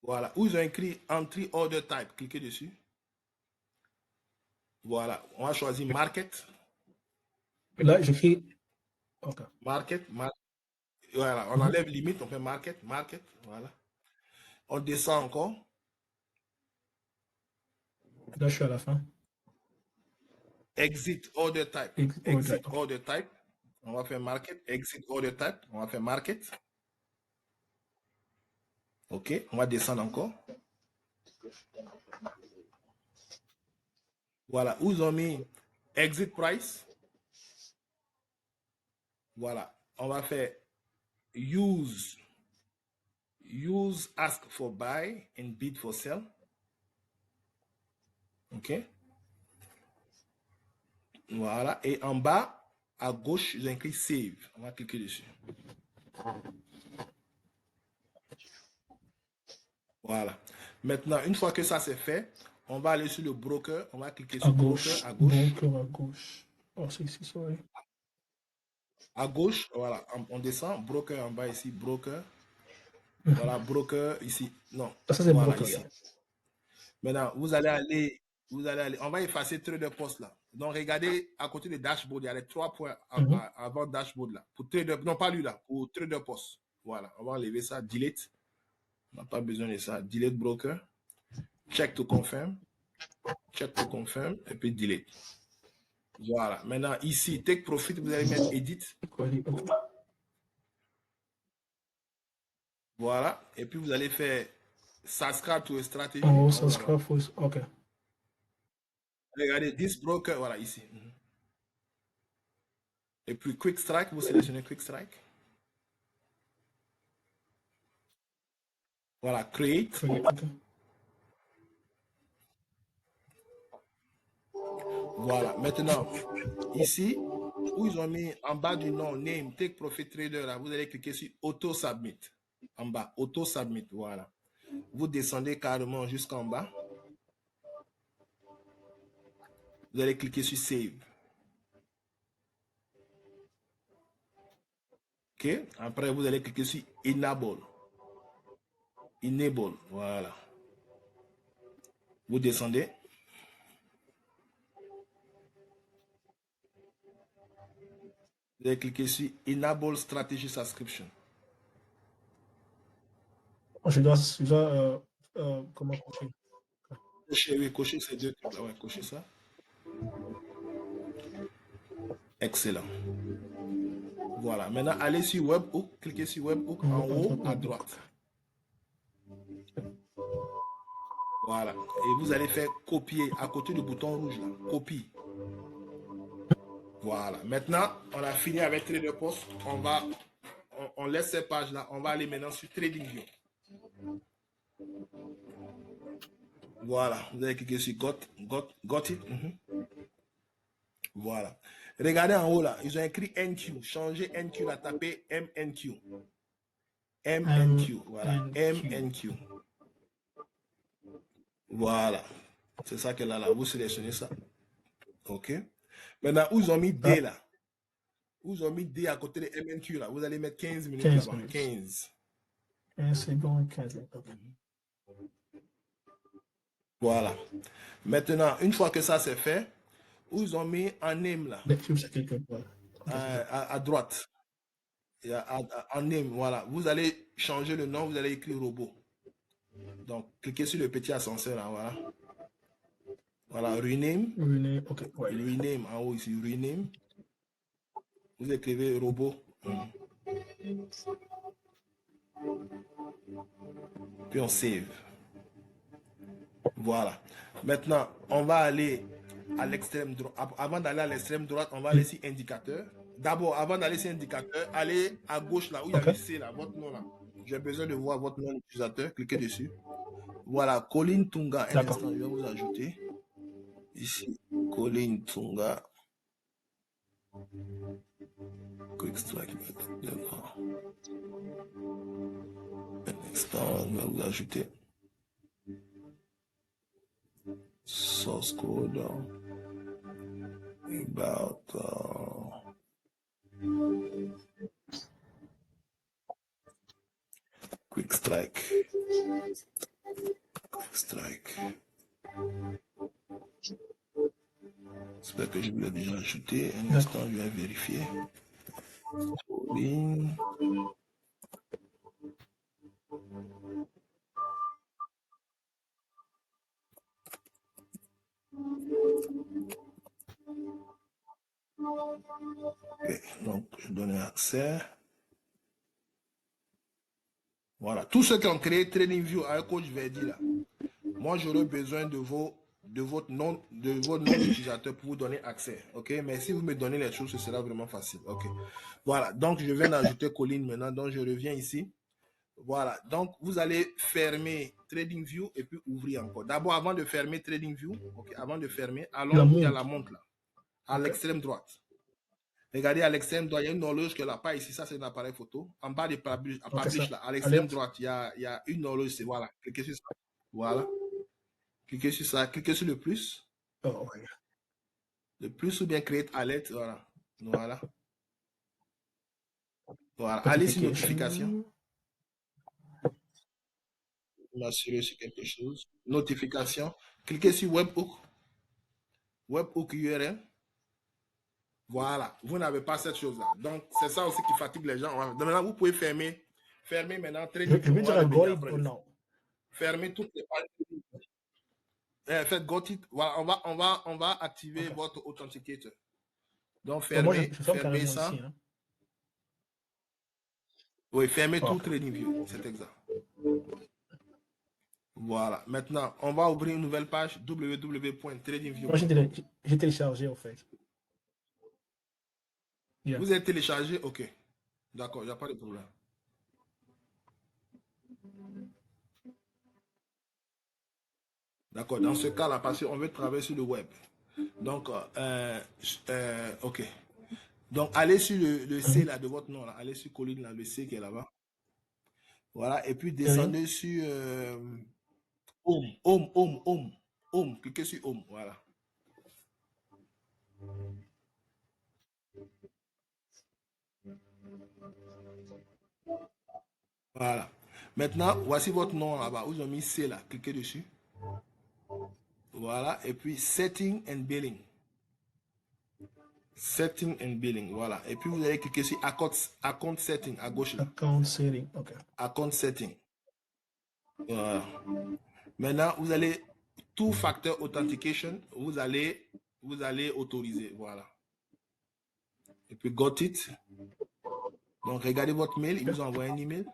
Voilà. Où ils ont écrit Entry Order Type. Cliquez dessus. Voilà. On va choisir Market. Là, j'écris... Okay. Market. Voilà. On enlève limite, on fait Market. Market. Voilà. On descend encore. Là, je suis à la fin. Exit Order Type. Exit Order Type. On va faire Market. Exit Order Type. On va faire Market. OK. On va descendre encore. Voilà, où ils ont mis exit price. Voilà, on va faire use ask for buy and bid for sell. OK? Voilà, et en bas, à gauche, ils ont écrit save. On va cliquer dessus. Voilà. Maintenant, une fois que ça c'est fait, on va aller sur le broker. On va cliquer À sur gauche. broker à gauche. Broker à gauche. Oh, c'est ici, sorry. À gauche, voilà, on descend. Broker en bas ici, broker. Voilà, broker ici. Non, Ça, c'est voilà, broker. ici. Maintenant, vous allez aller, on va effacer trader post là. Donc, regardez à côté du dashboard, il y a les 3 points avant dashboard là. Pour trader, non pas lui là, pour trader post. Voilà, on va enlever ça, delete. On n'a pas besoin de ça. Delete broker. Check to confirm. Check to confirm. Et puis delete. Voilà. Maintenant, ici, take profit, vous allez mettre edit. Voilà. Et puis, vous allez faire subscribe to a strategy. Oh, subscribe for... OK. Regardez, this broker, voilà, ici. Et puis, quick strike, vous sélectionnez quick strike. Voilà, create. Voilà, maintenant, ici, où ils ont mis en bas du nom, name, take profit trader, là, vous allez cliquer sur auto submit. En bas, auto submit, voilà. Vous descendez carrément jusqu'en bas. Vous allez cliquer sur save. OK? Après, vous allez cliquer sur enable. Enable, voilà. Vous descendez. Vous allez cliquer sur enable strategy subscription. Je dois comment cocher? Cocher, oui, cocher ces deux trucs là. Ouais, cocher ça. Excellent. Voilà. Maintenant, allez sur Webhook. Cliquez sur Webhook en haut à droite. Voilà. Et vous allez faire copier à côté du bouton rouge là. Copie. Voilà. Maintenant, on a fini avec TraderPost. On laisse ces pages là. On va aller maintenant sur TradingView. Voilà. Vous allez cliquer sur Got it. Voilà. Regardez en haut là. Ils ont écrit NQ. Changez NQ là. Tapez MNQ. MNQ. Voilà. MNQ. Voilà. C'est ça que là, vous sélectionnez ça. OK. Maintenant, où ils ont mis D là? Où ils ont mis D à côté de MNQ là? Vous allez mettre 15 minutes là-bas. 15. C'est bon, 15. Voilà. Maintenant, une fois que ça c'est fait, où ils ont mis un name là? À droite. En name, voilà. Vous allez changer le nom, vous allez écrire robot. Donc, cliquez sur le petit ascenseur là, voilà. Voilà, rename. Rename, OK. Ouais. Rename en haut ici, rename. Vous écrivez robot. Puis on save. Voilà. Maintenant, on va aller à l'extrême droite. Avant d'aller à l'extrême droite, on va aller sur indicateur. D'abord, avant d'aller sur indicateur, allez à gauche là où il y a le C là, votre nom là. J'ai besoin de voir votre nom d'utilisateur. Cliquez dessus. Voilà, Colin Tunga. Un instant, je vais vous ajouter. Ici, Colin Tunga. Quick strike. D'accord. Un instant, je vais vous ajouter. Source code. About. Quick strike. Quick strike. J'espère que je vous l'ai déjà ajouté. Un instant, je vais vérifier. Colin. Okay. Donc, je donne accès. Voilà. Tous ceux qui ont créé TradingView avec Coach Verdi là, moi, j'aurai besoin de votre nom d'utilisateur pour vous donner accès. OK? Mais si vous me donnez les choses, ce sera vraiment facile. OK. Voilà. Donc, je viens d'ajouter Colline maintenant. Donc, je reviens ici. Voilà. Donc, vous allez fermer TradingView et puis ouvrir encore. D'abord, avant de fermer TradingView, OK, avant de fermer, allons où il y a la montre là, à l'extrême droite. Regardez à l'extrême droite, il y a une horloge qui est là, pas ici, ça c'est un appareil photo. En bas des publish là, à l'extrême droite, il y a une horloge, c'est voilà. Cliquez sur ça. Voilà. Cliquez sur ça, cliquez sur le plus. Oh, ouais. Le plus ou bien create alert, voilà. Voilà. Voilà. Allez sur notification. M'assurer sur quelque chose. Notification. Cliquez sur webhook. Webhook URL. Voilà. Vous n'avez pas cette chose-là. Donc, c'est ça aussi qui fatigue les gens. Donc, maintenant, vous pouvez fermer maintenant. Je vais dire à Gold ou non? Fermez toutes les pages. Faites got it. Voilà, on va activer votre authenticator. Donc, fermez ça. Ici, hein. Oui, fermez tout TradingView. C'est exact. Voilà. Maintenant, on va ouvrir une nouvelle page www.tradingview. Moi, j'ai téléchargé, en fait. Yeah. Vous êtes téléchargé? OK. D'accord, il n'y a pas de problème. D'accord, dans ce cas-là, parce qu'on veut travailler sur le web. Donc, OK. Donc, allez sur le C là, de votre nom, là. Allez sur Colline, là, le C qui est là-bas. Voilà, et puis descendez sur Home. Cliquez sur Home, voilà. Voilà. Maintenant, voici votre nom là-bas. Vous avez mis C là, cliquez dessus. Voilà, et puis Setting and Billing. Setting and Billing, voilà. Et puis vous allez cliquer sur Account Setting à gauche là. Account Setting, OK. Account Setting. Voilà. Maintenant, vous allez tout facteur authentication, vous allez autoriser, voilà. Et puis got it. Donc regardez votre mail, il vous envoie un email.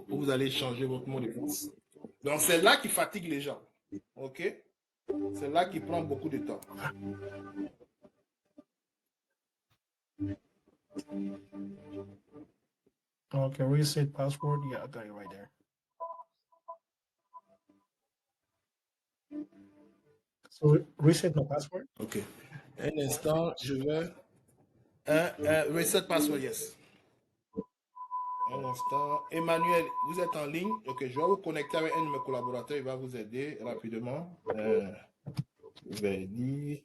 Vous allez changer votre mot de passe. Donc c'est là qui fatigue les gens. OK? C'est là qui prend beaucoup de temps. Okay, reset password. Yeah, I got it right there. So reset my password. OK. Un instant, je veux reset password, yes. Un instant. Emmanuel, vous êtes en ligne. OK, je vais vous connecter avec un de mes collaborateurs. Il va vous aider rapidement. Je vais dire.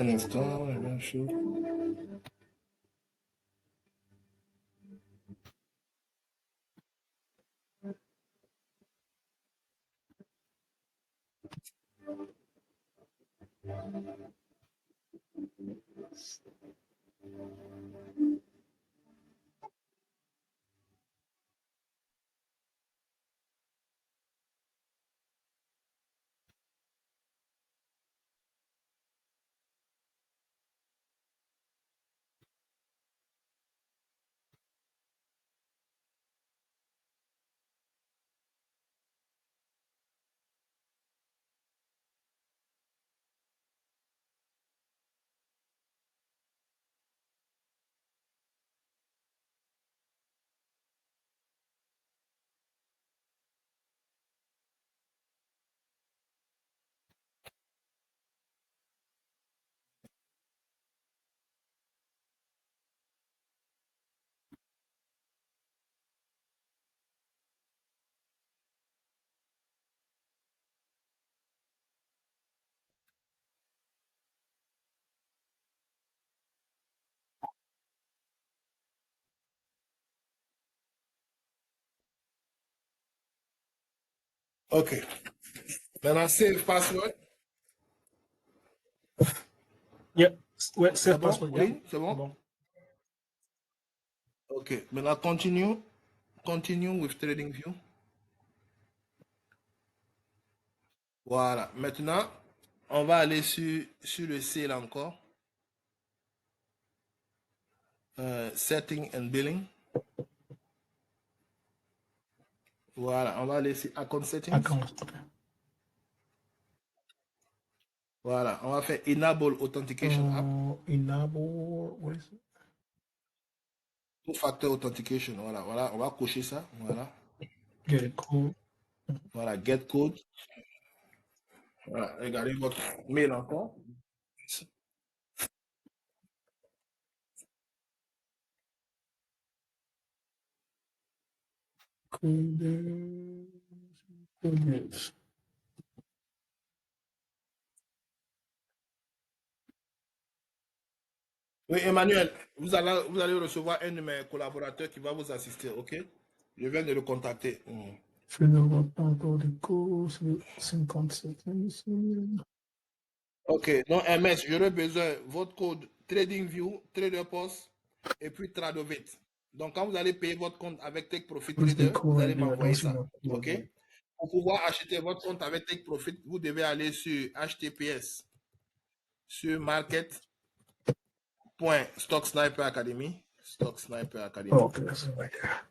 Un instant, la même chose. OK. Maintenant, save password. Yeah. Ouais, C'est save bon? password. Oui, Yeah. c'est bon? Bon. OK. Maintenant, continue. Continue with TradingView. Voilà. Maintenant, on va aller sur le sale encore. Setting and billing. Voilà. On va aller sur account settings. Account. Okay. Voilà. On va faire enable authentication app. Enable. What is it? Two-factor authentication. Voilà. Voilà. On va cocher ça. Voilà. Get it cool. Voilà. Get code. Voilà. Regardez votre mail encore. Codes. Oui, Emmanuel, vous allez recevoir un de mes collaborateurs qui va vous assister, ok? Je viens de le contacter. Ok, donc MS, j'aurais besoin de votre code TradingView, TraderPost et puis Tradovit. Donc quand vous allez payer votre compte avec Take Profit Trader, vous allez m'envoyer ça, ok? Pour pouvoir acheter votre compte avec Take Profit, vous devez aller sur HTTPS, sur market.StockSniper Academy, StockSniper Academy. Okay, that's right there.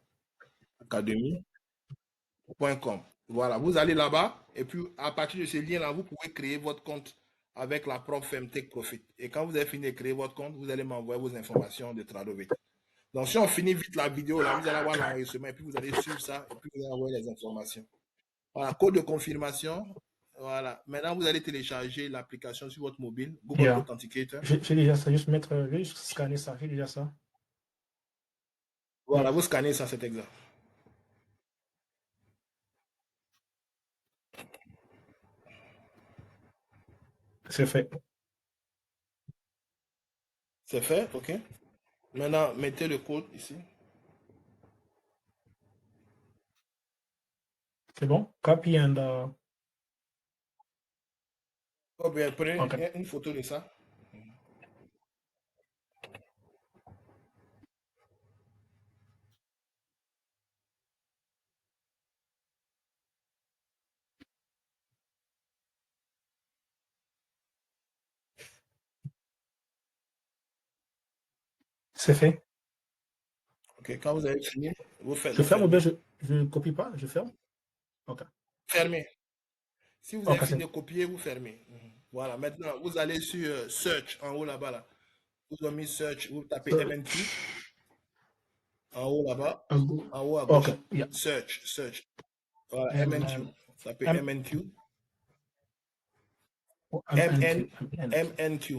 Academy.com. Voilà, vous allez là-bas et puis à partir de ce lien-là, vous pouvez créer votre compte avec la propre Femtech Profit. Et quand vous avez fini de créer votre compte, vous allez m'envoyer vos informations de Tradovit. Donc, si on finit vite la vidéo, là, vous allez avoir l'enregistrement et puis vous allez suivre ça et puis vous allez envoyer les informations. Voilà, code de confirmation. Voilà, maintenant vous allez télécharger l'application sur votre mobile, Google Authenticator. J'ai déjà ça, juste mettre, juste scanner ça, j'ai déjà ça. Voilà, vous scannez ça, c'est exact. C'est fait. C'est fait, ok. Maintenant, mettez le code ici. C'est bon? Copy and... Oh, bien, prenez Okay. une photo de ça. C'est fait. Ok, quand vous avez fini, vous faites. Je ferme ou bien je ne copie pas? Je ferme? Ok. Fermez. Si vous Ok, avez fini c'est de copier, vous fermez. Voilà, maintenant, vous allez sur Search, en haut là-bas. Là. Vous avez mis Search, vous tapez MNQ. En haut là-bas. En haut à gauche. Ok, yeah. Search. Voilà, MNQ. Tapez MNQ. MNQ.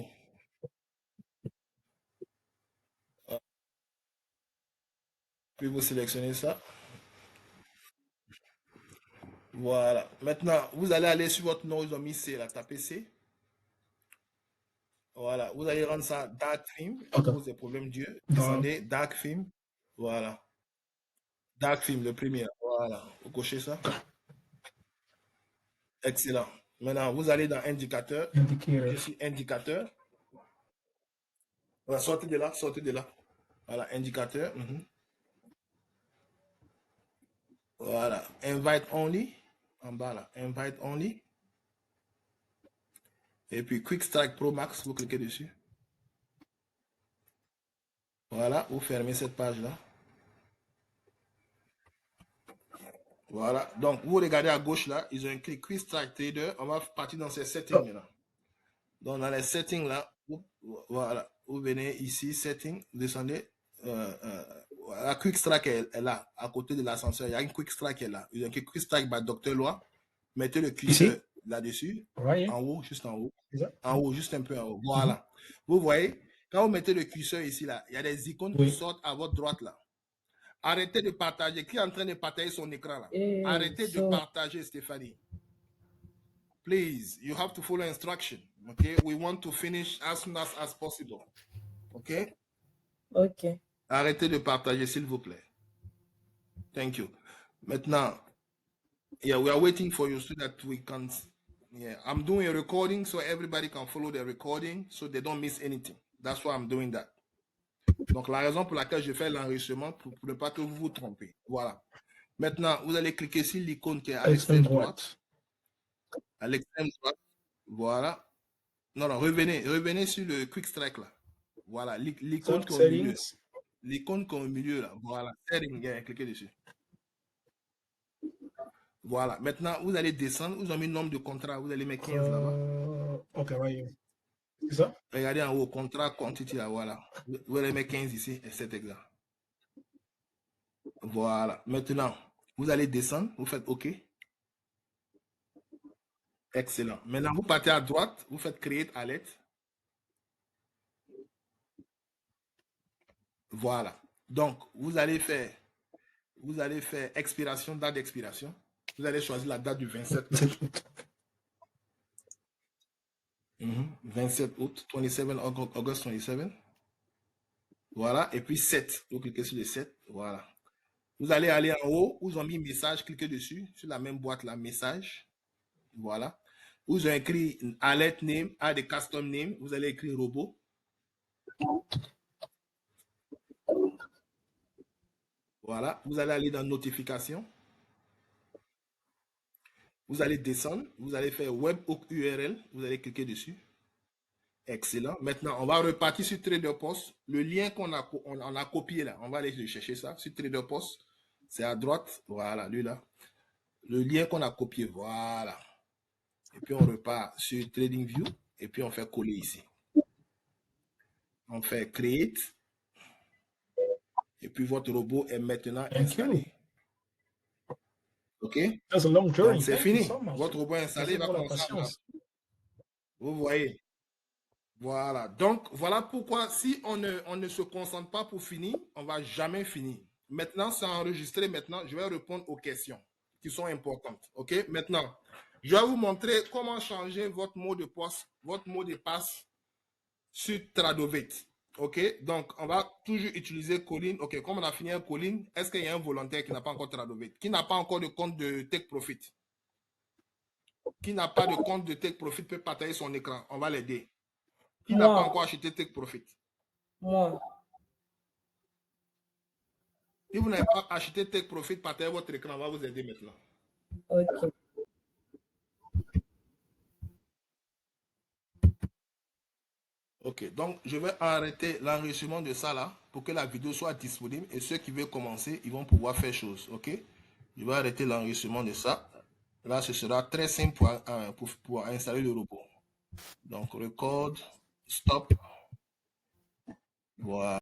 Puis vous sélectionnez ça. Voilà. Maintenant, vous allez aller sur votre nom, ils ont mis C, là, tapez C. Voilà. Vous allez rendre ça Dark Theme à cause des problèmes d'yeux. Descendez, Dark Theme. Voilà. Dark Theme, le premier. Voilà. Vous cochez ça. Excellent. Maintenant, vous allez dans Indicateur. Je suis Indicateur. Voilà, sortez de là, sortez de là. Voilà, Indicateur. Voilà. Invite Only. En bas là. Invite Only. Et puis Quick Strike Pro Max, vous cliquez dessus. Voilà, vous fermez cette page-là. Voilà, donc vous regardez à gauche là, ils ont écrit Quick Strike Trader. On va partir dans ces settings maintenant. Donc dans les settings là, voilà, vous venez ici, Settings, descendez. La Quick Strike est là, à côté de l'ascenseur. Il y a une Quick Strike qui est là. Ils ont écrit Quick Strike by Dr. Loi. Mettez le curseur là-dessus, en haut, juste en haut. En haut, juste un peu en haut. Voilà. Vous voyez, quand vous mettez le curseur ici, là, il y a des icônes qui sortent à votre droite là. Arrêtez de partager. Qui est en train de partager son écran là? Arrêtez de partager, Stéphanie. Please, you have to follow instruction. Okay? We want to finish as soon as possible. Okay? Ok. Arrêtez de partager, s'il vous plaît. Thank you. Maintenant, Yeah, we are waiting for you so that we can. Yeah, I'm doing a recording so everybody can follow the recording so they don't miss anything. That's why I'm doing that. Donc, la raison pour laquelle je fais l'enregistrement, pour ne pas que vous vous trompez. Voilà. Maintenant, vous allez cliquer sur l'icône qui est à l'extrême droite. À l'extrême droite. Voilà. Non, non, revenez sur le Quick Strike là. Voilà, l'icône qui est au milieu. L'icône qui est au milieu là. Voilà. Setting, yeah, cliquez dessus. Voilà. Maintenant, vous allez descendre. Vous avez mis le nombre de contrats. Vous allez mettre 15 là-bas. Ok, right here. C'est ça? Regardez en haut, contrat, quantité là, voilà. Vous allez mettre 15 ici, et 7 exact. Voilà. Maintenant, vous allez descendre. Vous faites OK. Excellent. Maintenant, vous partez à droite. Vous faites Create Alert. Voilà. Donc, vous allez faire expiration, date d'expiration. Vous allez choisir la date du 27 août. 27 août, 27 August 27. Voilà. Et puis 7. Vous cliquez sur le 7. Voilà. Vous allez aller en haut. Vous avez mis message. Cliquez dessus. Sur la même boîte là, message. Voilà. Vous avez écrit alert name, add a custom name. Vous allez écrire robot. Voilà. Vous allez aller dans notification. Vous allez descendre. Vous allez faire webhook URL. Vous allez cliquer dessus. Excellent. Maintenant, on va repartir sur TraderPost. Le lien qu'on a copié là, on va aller chercher ça sur TraderPost. C'est à droite. Voilà, lui là. Le lien qu'on a copié. Voilà. Et puis on repart sur TradingView. Et puis on fait coller ici. On fait Create. Et puis votre robot est maintenant installé. OK? Donc c'est fini. Votre robot est installé. Il va commencer à... Vous voyez? Voilà. Donc, voilà pourquoi si on ne se concentre pas pour finir, on ne va jamais finir. Maintenant, c'est enregistré. Maintenant, je vais répondre aux questions qui sont importantes. OK? Maintenant, je vais vous montrer comment changer votre mot de passe sur Tradovet. OK? Donc, on va toujours utiliser Colin. OK, comme on a fini un Colin, est-ce qu'il y a un volontaire qui n'a pas encore Tradovet? Qui n'a pas encore de compte de Take Profit? Qui n'a pas de compte de Take Profit peut partager son écran. On va l'aider. Qui n'a pas encore acheté Take Profit? Moi. Si vous n'avez pas acheté Take Profit, partagez votre écran. On va vous aider maintenant. OK. OK, donc je vais arrêter l'enregistrement de ça là pour que la vidéo soit disponible et ceux qui veulent commencer, ils vont pouvoir faire chose. OK? Je vais arrêter l'enregistrement de ça. Là, ce sera très simple pour installer le robot. Donc, record, stop. Voilà.